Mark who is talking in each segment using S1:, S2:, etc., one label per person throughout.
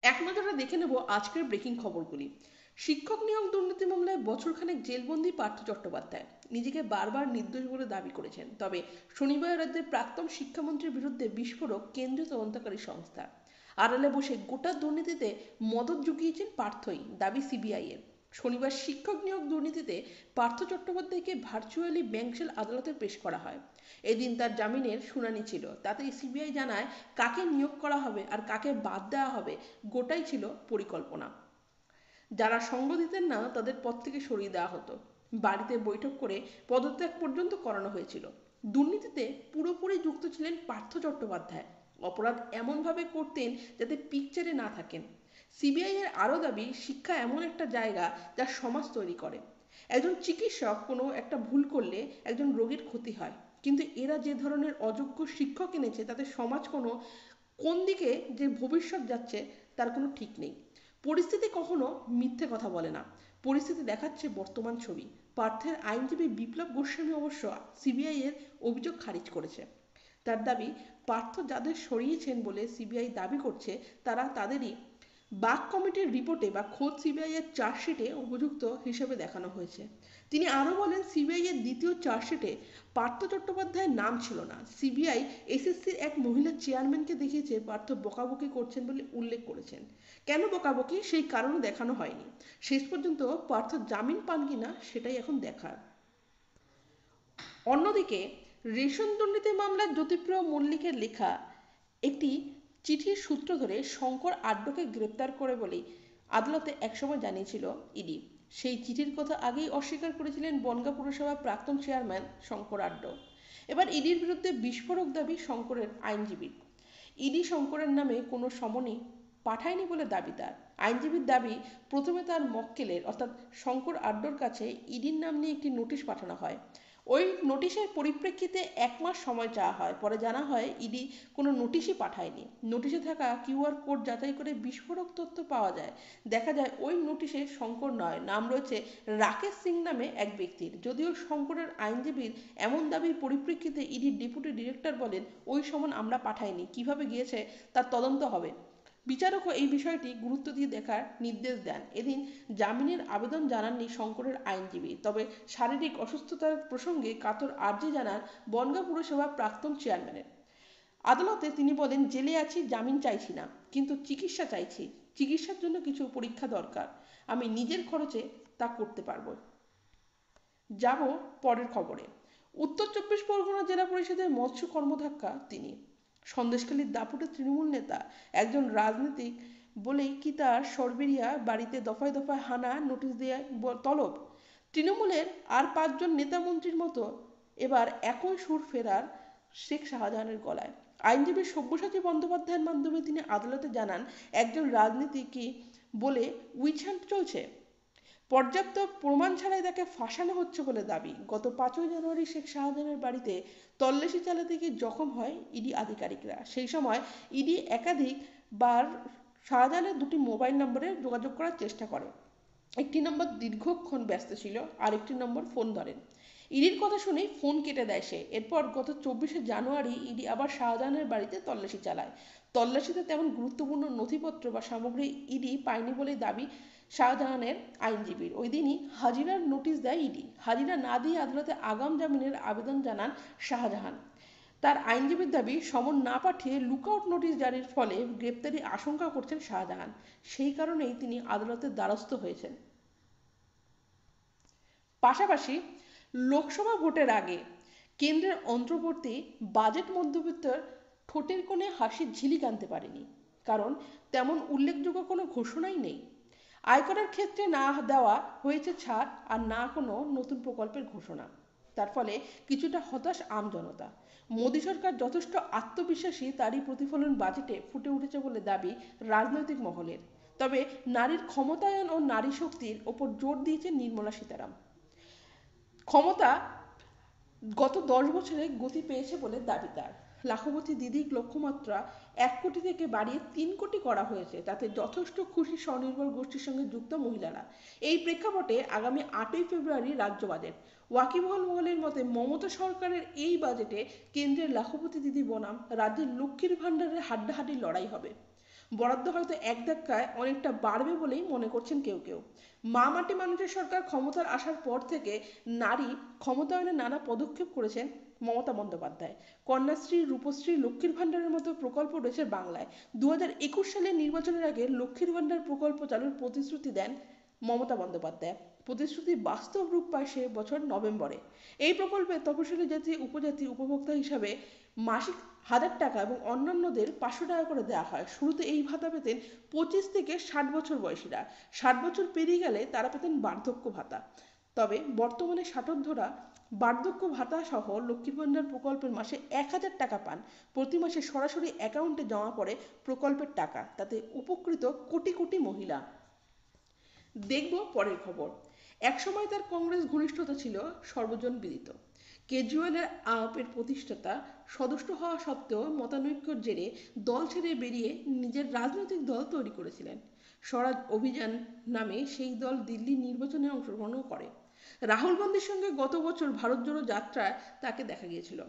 S1: এক নজরে দেখে নেব আজকের ব্রেকিং খবরগুলি। শিক্ষক নিয়োগ দুর্নীতি মামলায় বছরখানেক জেলবন্দি পার্থ চট্টোপাধ্যায় নিজেকে বারবার নির্দোষ বলে দাবি করেছেন। তবে শনিবার রাজ্যের প্রাক্তন শিক্ষামন্ত্রীর বিরুদ্ধে বিস্ফোরক কেন্দ্রীয় তদন্তকারী সংস্থা। আড়ালে বসে গোটা দুর্নীতিতে মদত জুগিয়েছেন পার্থই, দাবি সিবিআই এর। শনিবার শিক্ষক নিয়োগ দুর্নীতিতে পার্থ চট্টোপাধ্যায়কে ভার্চুয়ালি ব্যাংকশাল আদালতে পেশ করা হয়। এদিন তার জামিনের শুনানি ছিল। তাতে সিবিআই জানায় কাকে নিয়োগ করা হবে আর কাকে বাদ দেওয়া হবে গোটাই ছিল পরিকল্পনা। যারা সঙ্গ দিতেন না তাদের পদ থেকে সরিয়ে দেওয়া হতো। বাড়িতে বৈঠক করে পদত্যাগ পর্যন্ত করানো হয়েছিল। দুর্নীতিতে পুরোপুরি যুক্ত ছিলেন পার্থ চট্টোপাধ্যায়। অপরাধ এমনভাবে করতেন যাতে পিকচারে না থাকেন। সিবিআই এর আরও দাবি, শিক্ষা এমন একটা জায়গা যা সমাজ তৈরি করে। একজন চিকিৎসক কোনো একটা ভুল করলে একজন রোগীর ক্ষতি হয়, কিন্তু এরা যে ধরনের অযোগ্য শিক্ষক এনেছে তাতে সমাজ কোন দিকে যে ভবিষ্যৎ যাচ্ছে তার কোনো ঠিক নেই। পরিস্থিতি কখনো মিথ্যে কথা বলে না, পরিস্থিতি দেখাচ্ছে বর্তমান ছবি। পার্থের আইনজীবী বিপ্লব গোস্বামী অবশ্য সিবিআই এর অভিযোগ খারিজ করেছে। তার দাবি, পার্থ যাদের সরিয়েছেন বলে সিবিআই দাবি করছে তারা তাদেরই বাক কমিটির রিপোর্টে বা খোদ সিবিআই এর চার্জশিটে অভিযুক্ত হিসেবে দেখানো হয়েছে। তিনি আরও বলেন, সিবিআই এর দ্বিতীয় চার্জশিটে পার্থ চট্টোপাধ্যায়ের নাম ছিল না। সিবিআই এসএসসির এক মহিলা চেয়ারম্যানকে দেখিয়েছে পার্থ বকাবকি করছেন বলে উল্লেখ করেছেন। কেন বকাবকি সেই কারণও দেখানো হয়নি। শেষ পর্যন্ত পার্থ জামিন পান কিনা সেটাই এখন দেখার। অন্যদিকে রেশন দুর্নীতি মামলার জ্যোতিপ্রিয় মল্লিকের লেখা একটি চিঠির সূত্র ধরে শঙ্কর আড্ডকে গ্রেপ্তার করে বলেই আদালতে একসময় জানিয়েছিল ইডি। সেই চিঠির কথা আগেই অস্বীকার করেছিলেন বনগাঁ পুরসভার প্রাক্তন চেয়ারম্যান শঙ্কর আড্ড। এবার ইডির বিরুদ্ধে বিস্ফোরক দাবি শঙ্করের আইনজীবীর। ইডি শঙ্করের নামে কোনো সমনই পাঠায়নি বলে দাবি তার। আইনজীবীর দাবি, প্রথমে তার মক্কেলের অর্থাৎ শঙ্কর আড্ডর কাছে ইডির নাম নিয়ে একটি নোটিশ পাঠানো হয়। ওই নোটিশের পরিপ্রেক্ষিতে 1 মাস সময় চাওয়া হয়। পরে জানা হয় ইডি কোনো নোটিশই পাঠায়নি। নোটিশে থাকা কিউআর কোড যাচাই করে বিস্ফোরক তথ্য পাওয়া যায়। দেখা যায় ওই নোটিশে শঙ্কর নয়, নাম রয়েছে রাকেশ সিং নামে এক ব্যক্তির। যদিও শঙ্করের আইনজীবীর এমন দাবির পরিপ্রেক্ষিতে ইডির ডেপুটি ডিরেক্টর বলেন, ওই সমন আমরা পাঠাইনি, কিভাবে গিয়েছে তার তদন্ত হবে। বিচারকও এই বিষয়টি গুরুত্ব দিয়ে দেখার নির্দেশ দেন। এদিন জামিনের আবেদন জানাননি শঙ্করের আইনজীবী, তবে শারীরিক অসুস্থতার প্রসঙ্গে কাতর আর্জি জানান বনগাঁ পুরসভার প্রাক্তন চেয়ারম্যানের। আদালতে তিনি বলেন, জেলে আছি, জামিন চাইছি না, কিন্তু চিকিৎসা চাইছি। চিকিৎসার জন্য কিছু পরীক্ষা দরকার, আমি নিজের খরচে তা করতে পারবো। যাব পরের খবরে। উত্তর 24 পরগনা জেলা পরিষদের মৎস্য কর্মধাক্কা তিনি। সন্দেশখালীর দাপুটে তৃণমূল নেতা একজন রাজনীতিক বলেই কি তার সরবেরিয়া বাড়িতে দফায় দফায় হানা, নোটিশ দেওয়া তলব? তৃণমূলের আর 5জন নেতা মন্ত্রীর মতো এবার একই সুর ফেরার শেখ শাহজাহানের গলায়। আইনজীবী সব্যসাচী বন্দ্যোপাধ্যায়ের মাধ্যমে তিনি আদালতে জানান, একজন রাজনীতিকই বলে উইচ হান্ট চলছে। পর্যাপ্ত প্রমাণ ছাড়াই তাকে ফাঁসানো হচ্ছে বলে দাবি। গত 5ই জানুয়ারি শেখ শাহজাহানের বাড়িতে তল্লাশি চালাতে গিয়ে জখম হয় ইডি আধিকারিকরা। সেই সময় ইডি একাধিকবার শাহজাহানের 2টি মোবাইল নম্বরে যোগাযোগ করার চেষ্টা করে। একটি নম্বর দীর্ঘক্ষণ ব্যস্ত ছিল, আরেকটি নম্বর ফোন ধরেন। ইডির কথা শুনেই ফোন কেটে দেয় সে। এরপর গত 24শে জানুয়ারি ইডি আবার শাহজাহানের বাড়িতে তল্লাশি চালায়। তল্লাশিতে তেমন গুরুত্বপূর্ণ নথিপত্র বা সামগ্রী ইডি পায়নি বলে দাবি শাহজাহানের আইনজীবীর। ওই দিনই হাজিরার নোটিশ দেয় ইডি। হাজিরা না দিয়ে আদালতে আগাম জামিনের আবেদন জানান শাহজাহান। তার আইনজীবীর দাবি, সমন না পাঠিয়ে লুকআউট নোটিশ জারির ফলে গ্রেপ্তারি আশঙ্কা করছেন শাহজাহান। সেই কারণেই তিনি আদালতের দ্বারস্থ হয়েছেন। পাশাপাশি লোকসভা ভোটের আগে কেন্দ্রের অন্তর্বর্তী বাজেট মধ্যবিত্তের ঠোঁটের কোণে হাসির ঝিলিক আনতে পারেনি, কারণ তেমন উল্লেখযোগ্য কোনো ঘোষণাই নেই। আয়করের ক্ষেত্রে না দেওয়া হয়েছে ছাড়, আর না কোনো নতুন প্রকল্পের ঘোষণা। তার ফলে কিছুটা হতাশ আম জনতা। মোদী সরকার যথেষ্ট আত্মবিশ্বাসী, তারই প্রতিফলন বাজেটে ফুটে উঠেছে বলে দাবি রাজনৈতিক মহলের। তবে নারীর ক্ষমতায়ন ও নারী শক্তির ওপর জোর দিয়েছেন নির্মলা সীতারাম। ক্ষমতা গত 10 বছরে গতি পেয়েছে বলে দাবি তার। লাখপতি দিদির লক্ষ্যমাত্রা 1 কোটি থেকে বাড়িয়ে 3 কোটি করা হয়েছে। তাতে যথেষ্ট খুশি স্বনির্ভর গোষ্ঠীর সঙ্গে যুক্ত মহিলারা। এই প্রেক্ষাপটে আগামী 8ই ফেব্রুয়ারি রাজ্য বাজেট। ওয়াকিবহাল মহলের মতে মমতা সরকারের এই বাজেটে কেন্দ্রের লাখপতি দিদি বনাম রাজ্যের লক্ষ্মীর ভাণ্ডারের হাড্ডাহাড্ডি লড়াই হবে। বরাদ্দ হয়তো এক ধাক্কায় অনেকটা বাড়বে বলেই মনে করছেন কেউ কেউ। মা মাটি মানুষের সরকার ক্ষমতার আসার পর থেকে নারী ক্ষমতায়নে নানা পদক্ষেপ করেছেন মমতা বন্দ্যোপাধ্যায়। কন্যাশ্রী, রূপশ্রী, লক্ষ্মীর ভাণ্ডারের মতো প্রকল্প রয়েছে বাংলায়। 2021 সালের নির্বাচনের আগে লক্ষ্মীর ভাণ্ডার প্রকল্প চালুর প্রতিশ্রুতি দেন মমতা বন্দ্যোপাধ্যায়। প্রতিশ্রুতি বাস্তব রূপ পায় সে বছর নভেম্বরে। এই প্রকল্পে তপশিলি জাতি উপজাতি উপভোক্তা হিসাবে মাসিক 1000 টাকা এবং অন্যান্যদের 500 টাকা করে দেওয়া হয়। শুরুতে এই ভাতা পেতেন 25 থেকে 60 বছর বয়সীরা। 60 বছর পেরিয়ে গেলে তারা পেতেন বার্ধক্য ভাতা। তবে বর্তমানে ষাটোর্ধ্বরা বার্ধক্য ভাতা সহ লক্ষ্মীর ভাণ্ডার প্রকল্পের মাসে 1000 টাকা পান। প্রতি মাসে সরাসরি অ্যাকাউন্টে জমা পড়ে প্রকল্পের টাকা। তাতে উপকৃত কোটি কোটি মহিলা। দেখব পরের খবর। একসময় তার কংগ্রেস ঘনিষ্ঠতা ছিল সর্বজন বিদিত। কেজরিওয়ালের আপের প্রতিষ্ঠাতা সদস্য হওয়া সত্ত্বেও মতানৈক্যের জেরে দল ছেড়ে বেরিয়ে নিজের রাজনৈতিক দল তৈরি করেছিলেন। স্বরাজ অভিযান নামে সেই দল দিল্লি নির্বাচনে অংশগ্রহণও করে। রাহুল গান্ধীর সঙ্গে গত বছর ভারত জোড়ো যাত্রায় তাকে দেখা গিয়েছিল।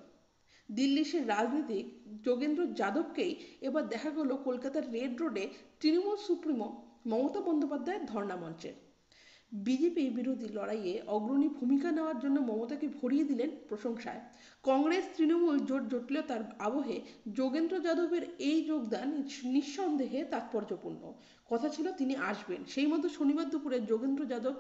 S1: দিল্লির সেই রাজনীতিক যোগেন্দ্র যাদবকেই এবার দেখা গেল কলকাতার রেড রোডে তৃণমূল সুপ্রিমো মমতা বন্দ্যোপাধ্যায়ের ধর্ণা মঞ্চে। বিজেপি বিরোধী লড়াইয়ে অগ্রণী ভূমিকা নেওয়ার জন্য মমতাকে ভরিয়ে দিলেন প্রশংসায়। কংগ্রেস তৃণমূল জোট জটিলতার আবহে যোগেন্দ্র যাদবের এই যোগদান নিঃসন্দেহে তাৎপর্যপূর্ণ। কথা ছিল তিনি আসবেন। সেই মতো শনিবার দুপুরে যোগেন্দ্র যাদব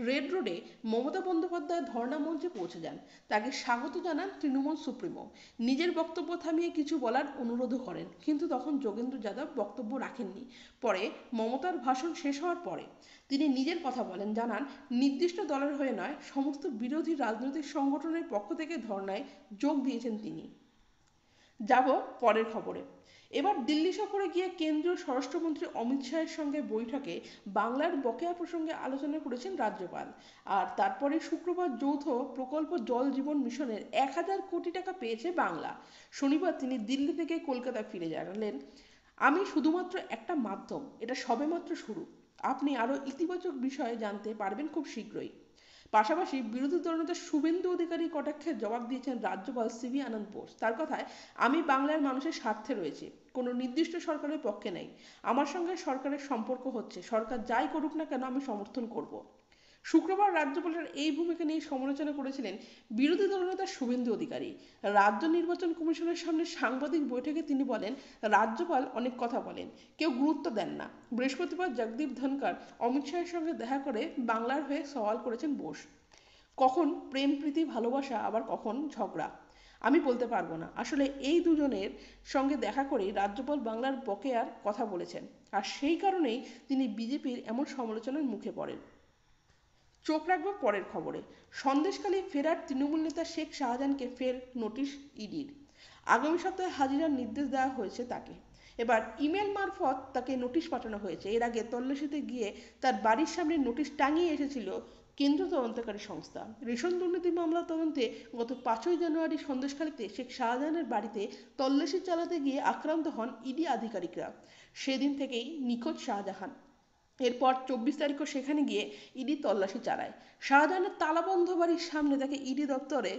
S1: রেড রোডে মমতা বন্দ্যোপাধ্যায়ের ধর্ণা মঞ্চে পৌঁছে যান। তাকে স্বাগত জানান তৃণমূল সুপ্রিমো। নিজের বক্তব্য থামিয়ে কিছু বলার অনুরোধও করেন, কিন্তু তখন যোগেন্দ্র যাদব বক্তব্য রাখেননি। পরে মমতার ভাষণ শেষ হওয়ার পরে তিনি নিজের কথা বলেন, জানান নির্দিষ্ট দলের হয়ে নয়, সমস্ত বিরোধী রাজনৈতিক সংগঠনের পক্ষ থেকে ধর্নায় যোগ দিয়েছেন তিনি। যাব পরের খবরে। এবার দিল্লি সফরে গিয়ে কেন্দ্রীয় স্বরাষ্ট্রমন্ত্রী অমিত শাহের সঙ্গে বৈঠকে বাংলার বকেয়া প্রসঙ্গে আলোচনা করেছেন রাজ্যপাল। আর তারপরে শুক্রবার যৌথ প্রকল্প জল জীবন মিশনের 1000 কোটি টাকা পেয়েছে বাংলা। শনিবার তিনি দিল্লি থেকে কলকাতা ফিরে জানালেন, আমি শুধুমাত্র একটা মাধ্যম, এটা সবেমাত্র শুরু। আপনি আরও ইতিবাচক বিষয়ে জানতে পারবেন খুব শীঘ্রই। পাশাপাশি বিরোধী দলনেতা শুভেন্দু অধিকারী কটাক্ষের জবাব দিয়েছেন রাজ্যপাল সিভি আনন্দ বোস। তার কথায়, আমি বাংলার মানুষের স্বার্থে রয়েছে, কোনো নির্দিষ্ট সরকারের পক্ষে নেই। আমার সঙ্গে সরকারের সম্পর্ক হচ্ছে, সরকার যাই করুক না কেন আমি সমর্থন করব। শুক্রবার রাজ্যপালের এই ভূমিকা নিয়ে সমালোচনা করেছিলেন বিরোধী দলনেতা শুভেন্দু অধিকারী। রাজ্য নির্বাচন কমিশনের সামনে সাংবাদিক বৈঠকে তিনি বলেন, রাজ্যপাল অনেক কথা বলেন, কেউ গুরুত্ব দেন না। বৃহস্পতিবার জগদীপ ধনকর অমিত শাহের সঙ্গে দেখা করে বাংলার হয়ে সওয়াল করেছেন বোস। কখন প্রেম প্রীতি ভালোবাসা, আবার কখন ঝগড়া, আমি বলতে পারবো না। আসলে এই দুজনের সঙ্গে দেখা করেই রাজ্যপাল বাংলার বকেয়ার কথা বলেছেন, আর সেই কারণেই তিনি বিজেপির এমন সমালোচনার মুখে পড়েন। চোখ রাখবো পরের খবরে। সন্দেশখালী ফেরার তৃণমূল নেতা শেখ শাহজাহানকে ফের নোটিশ ইডির। আগামী সপ্তাহে হাজিরার নির্দেশ দেওয়া হয়েছে তাকে। এবার ইমেল মারফত তাকে নোটিশ পাঠানো হয়েছে। এর আগে তল্লাশিতে গিয়ে তার বাড়ির সামনে নোটিশ টাঙিয়ে এসেছিল কেন্দ্রীয় তদন্তকারী সংস্থা। রেশন দুর্নীতি মামলা তদন্তে গত 5ই জানুয়ারি সন্দেশখালীতে শেখ শাহজাহানের বাড়িতে তল্লাশি চালাতে গিয়ে আক্রান্ত হন ইডি আধিকারিকরা। সেদিন থেকেই নিখোঁজ শাহজাহান। এরপর 24 তারিখও সেখানে গিয়ে ইডি তল্লাশি চালায়। শাহজাহানের তালাবন্ধ বাড়ির সামনে তাকে ইডি দপ্তরে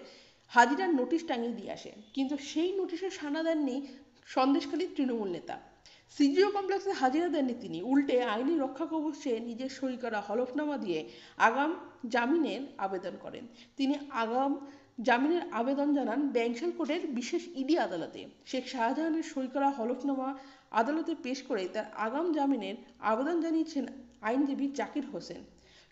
S1: হাজিরার নোটিশ টাঙিয়ে দিয়ে আসে, কিন্তু সেই নোটিশে সাড়া দেননি সন্দেশখালীর তৃণমূল নেতা। সিজিও কমপ্লেক্সে হাজিরা দেননি তিনি, উল্টে আইনি রক্ষা কবচ চেয়ে নিজের সই করা হলফনামা দিয়ে আগাম জামিনের আবেদন করেন। তিনি আগাম জামিনের আবেদন জানান ব্যাংশাল কোর্টের বিশেষ ইডি আদালতে। শেখ শাহজাহানের সই করা হলফনামা আদালতে পেশ করে তার আগাম জামিনের আবেদন জানিয়েছেন আইনজীবী জাকির হোসেন।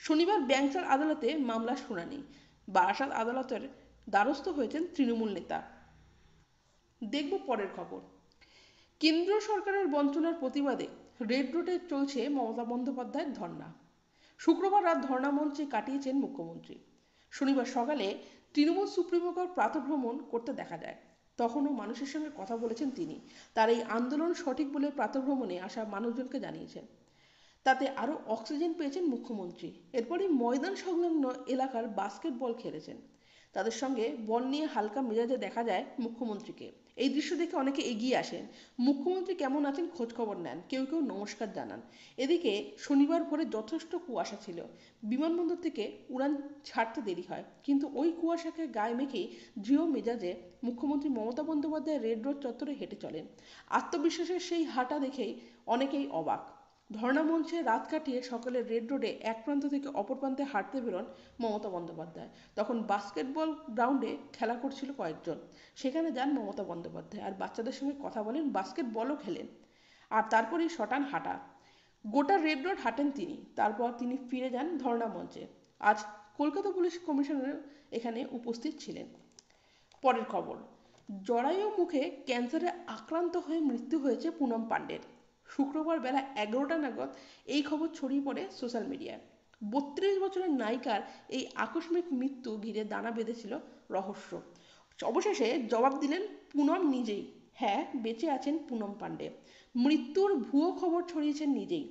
S1: শনিবার ব্যাংশাল আদালতে মামলার শুনানি। বারাসাত আদালতের দ্বারস্থ হয়েছেন তৃণমূল নেতা। দেখব পরের খবর। কেন্দ্র সরকারের বঞ্চনার প্রতিবাদে রেড রোডে চলছে মমতা বন্দ্যোপাধ্যায়ের ধর্ণা। শুক্রবার রাত ধর্ণা মঞ্চে কাটিয়েছেন মুখ্যমন্ত্রী। শনিবার সকালে তৃণমূল সুপ্রিমোকে প্রাতঃভ্রমণ করতে দেখা যায়। তখনও মানুষের সঙ্গে কথা বলেছেন তিনি। তার এই আন্দোলন সঠিক বলে প্রাতঃভ্রমণে আসা মানুষজনকে জানিয়েছেন। তাতে আরও অক্সিজেন পেয়েছেন মুখ্যমন্ত্রী। এরপরই ময়দান সংলগ্ন এলাকার বাস্কেটবল খেলেছেন। তাদের সঙ্গে বল নিয়ে হালকা মেজাজে দেখা যায় মুখ্যমন্ত্রীকে। এই দৃশ্য দেখে অনেকে এগিয়ে আসেন, মুখ্যমন্ত্রী কেমন আছেন খোঁজ খবর নেন, কেউ কেউ নমস্কার জানান। এদিকে শনিবার ভোরে যথেষ্ট কুয়াশা ছিল। বিমানবন্দর থেকে উড়ান ছাড়তে দেরি হয়, কিন্তু ওই কুয়াশাকে গায়ে মেখেই দৃঢ় মেজাজে মুখ্যমন্ত্রী মমতা বন্দ্যোপাধ্যায় রেড রোড চত্বরে হেঁটে চলেন। আত্মবিশ্বাসের সেই হাঁটা দেখেই অনেকেই অবাক। ধর্ণা মঞ্চে রাত কাটিয়ে সকালে রেড রোডে এক প্রান্ত থেকে অপর প্রান্তে হাঁটতে বেরোন মমতা বন্দ্যোপাধ্যায়। তখন বাস্কেটবল গ্রাউন্ডে খেলা করছিল কয়েকজন, সেখানে যান মমতা বন্দ্যোপাধ্যায় আর বাচ্চাদের সঙ্গে কথা বলেন, বাস্কেটবলও খেলেন। আর তারপরেই শটান হাঁটা, গোটা রেড রোড হাঁটেন তিনি। তারপর তিনি ফিরে যান ধর্ণা মঞ্চে। আজ কলকাতা পুলিশ কমিশনার এখানে উপস্থিত ছিলেন। পরের খবর, জরায়ু মুখে ক্যান্সারে আক্রান্ত হয়ে মৃত্যু হয়েছে পুনম পান্ডের। শুক্রবার বেলা 11টা নাগাদ এই খবর ছড়িয়ে পড়ে সোশ্যাল মিডিয়ায়। 32 বছরের নায়িকার এই আকস্মিক মৃত্যু ঘিরে দানা বেঁধেছিল রহস্য। অবশেষে জবাব দিলেন পুনম নিজেই। হ্যাঁ, বেঁচে আছেন পুনম পান্ডে। মৃত্যুর ভুয়ো খবর ছড়িয়েছেন নিজেই।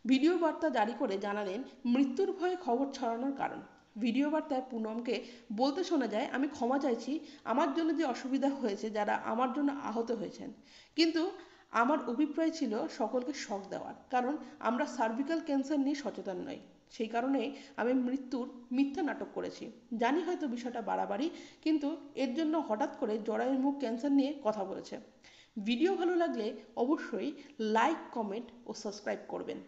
S1: ভিডিও বার্তা জারি করে জানালেন মৃত্যুর ভয়ে খবর ছড়ানোর কারণ। ভিডিও বার্তায় পুনমকে বলতে শোনা যায়, আমি ক্ষমা চাইছি আমার জন্য যে অসুবিধা হয়েছে, যারা আমার জন্য আহত হয়েছেন। কিন্তু আমার অভিপ্রায় ছিল সকলকে শক দেওয়ার, কারণ আমরা সার্ভিক্যাল ক্যান্সার নিয়ে সচেতন নই। সেই কারণে আমি মৃত্যুর মিথ্যা নাটক করেছি। জানি হয়তো বিষয়টা বাড়াবাড়ি, কিন্তু এর জন্য হঠাৎ করে জরায়ুর মুখ ক্যান্সার নিয়ে কথা বলেছে। ভিডিও ভালো লাগলে অবশ্যই লাইক, কমেন্ট ও সাবস্ক্রাইব করবেন।